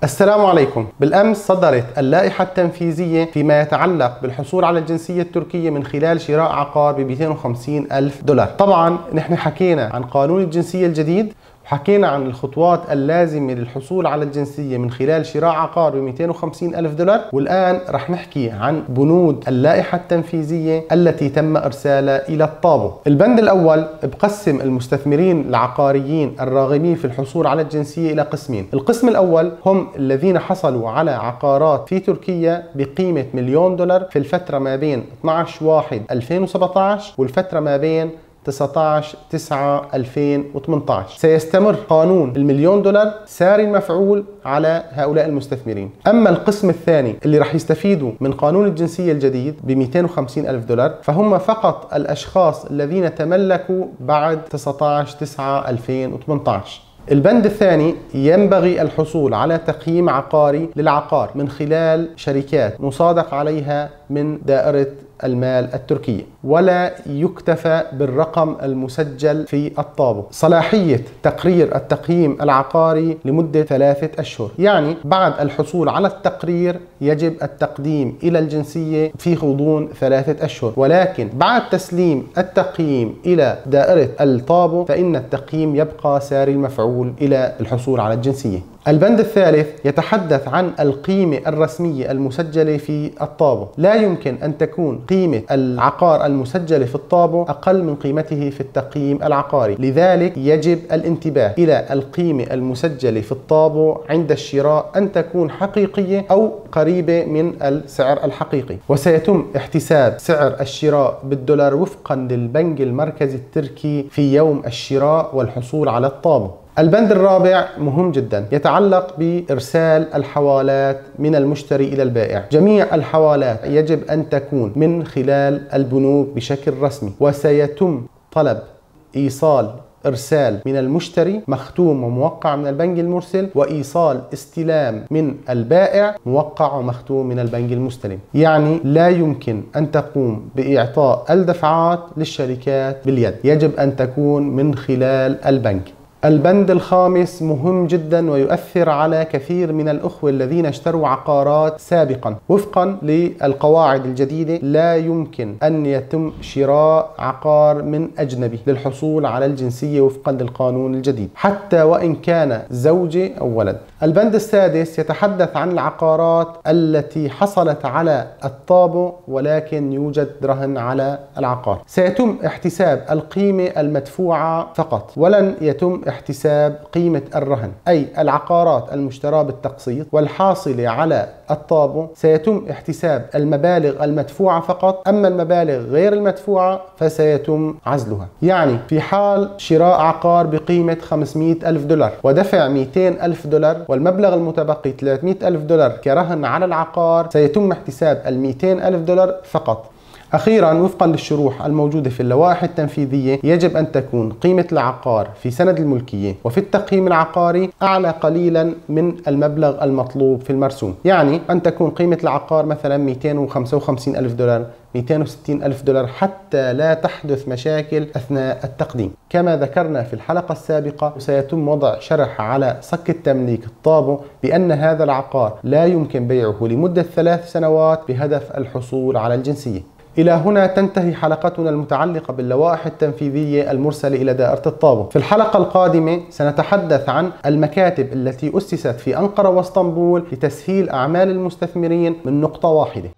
السلام عليكم. بالأمس صدرت اللائحة التنفيذية فيما يتعلق بالحصول على الجنسية التركية من خلال شراء عقار ب 250 ألف دولار. طبعا نحن حكينا عن قانون الجنسية الجديد وحكينا عن الخطوات اللازمة للحصول على الجنسية من خلال شراء عقار ب 250 ألف دولار، والآن رح نحكي عن بنود اللائحة التنفيذية التي تم إرسالها إلى الطابو. البند الأول بقسم المستثمرين العقاريين الراغبين في الحصول على الجنسية إلى قسمين. القسم الأول هم الذين حصلوا على عقارات في تركيا بقيمة مليون دولار في الفترة ما بين 12/1/2017 والفترة ما بين 19/9/2018. سيستمر قانون المليون دولار ساري المفعول على هؤلاء المستثمرين. أما القسم الثاني اللي رح يستفيدوا من قانون الجنسية الجديد ب 250 ألف دولار فهم فقط الأشخاص الذين تملكوا بعد 19/9/2018. البند الثاني ينبغي الحصول على تقييم عقاري للعقار من خلال شركات مصادق عليها من دائرة المال التركية، ولا يكتفى بالرقم المسجل في الطابو. صلاحية تقرير التقييم العقاري لمدة 3 أشهر، يعني بعد الحصول على التقرير يجب التقديم إلى الجنسية في غضون 3 أشهر، ولكن بعد تسليم التقييم إلى دائرة الطابو فإن التقييم يبقى ساري المفعول إلى الحصول على الجنسية. البند الثالث يتحدث عن القيمة الرسمية المسجلة في الطابو. لا يمكن أن تكون قيمة العقار المسجلة في الطابو أقل من قيمته في التقييم العقاري، لذلك يجب الانتباه إلى القيمة المسجلة في الطابو عند الشراء أن تكون حقيقية أو قريبة من السعر الحقيقي، وسيتم احتساب سعر الشراء بالدولار وفقا للبنك المركزي التركي في يوم الشراء والحصول على الطابو. البند الرابع مهم جدا، يتعلق بإرسال الحوالات من المشتري إلى البائع. جميع الحوالات يجب أن تكون من خلال البنوك بشكل رسمي، وسيتم طلب إرسال من المشتري مختوم وموقع من البنك المرسل، وإيصال استلام من البائع موقع ومختوم من البنك المستلم. يعني لا يمكن أن تقوم بإعطاء الدفعات للشركات باليد، يجب أن تكون من خلال البنك. البند الخامس مهم جدا ويؤثر على كثير من الأخوة الذين اشتروا عقارات سابقا. وفقا للقواعد الجديدة لا يمكن أن يتم شراء عقار من أجنبي للحصول على الجنسية وفقا للقانون الجديد، حتى وإن كان زوجة أو ولد. البند السادس يتحدث عن العقارات التي حصلت على الطابو ولكن يوجد رهن على العقار. سيتم احتساب القيمة المدفوعة فقط، ولن يتم احتساب قيمة الرهن، أي العقارات المشتراه بالتقسيط والحاصلة على الطابو سيتم احتساب المبالغ المدفوعة فقط، أما المبالغ غير المدفوعة فسيتم عزلها. يعني في حال شراء عقار بقيمة 500 ألف دولار ودفع 200 ألف دولار والمبلغ المتبقي 300 ألف دولار كرهن على العقار سيتم احتساب 200 ألف دولار فقط. أخيرا، وفقا للشروح الموجودة في اللوائح التنفيذية يجب أن تكون قيمة العقار في سند الملكية وفي التقييم العقاري أعلى قليلا من المبلغ المطلوب في المرسوم. يعني أن تكون قيمة العقار مثلا 255 ألف دولار، 260 ألف دولار، حتى لا تحدث مشاكل أثناء التقديم. كما ذكرنا في الحلقة السابقة سيتم وضع شرح على صك التمليك الطابو بأن هذا العقار لا يمكن بيعه لمدة 3 سنوات بهدف الحصول على الجنسية. إلى هنا تنتهي حلقتنا المتعلقة باللوائح التنفيذية المرسلة إلى دائرة الطابو. في الحلقة القادمة سنتحدث عن المكاتب التي أسست في أنقرة واسطنبول لتسهيل أعمال المستثمرين من نقطة واحدة.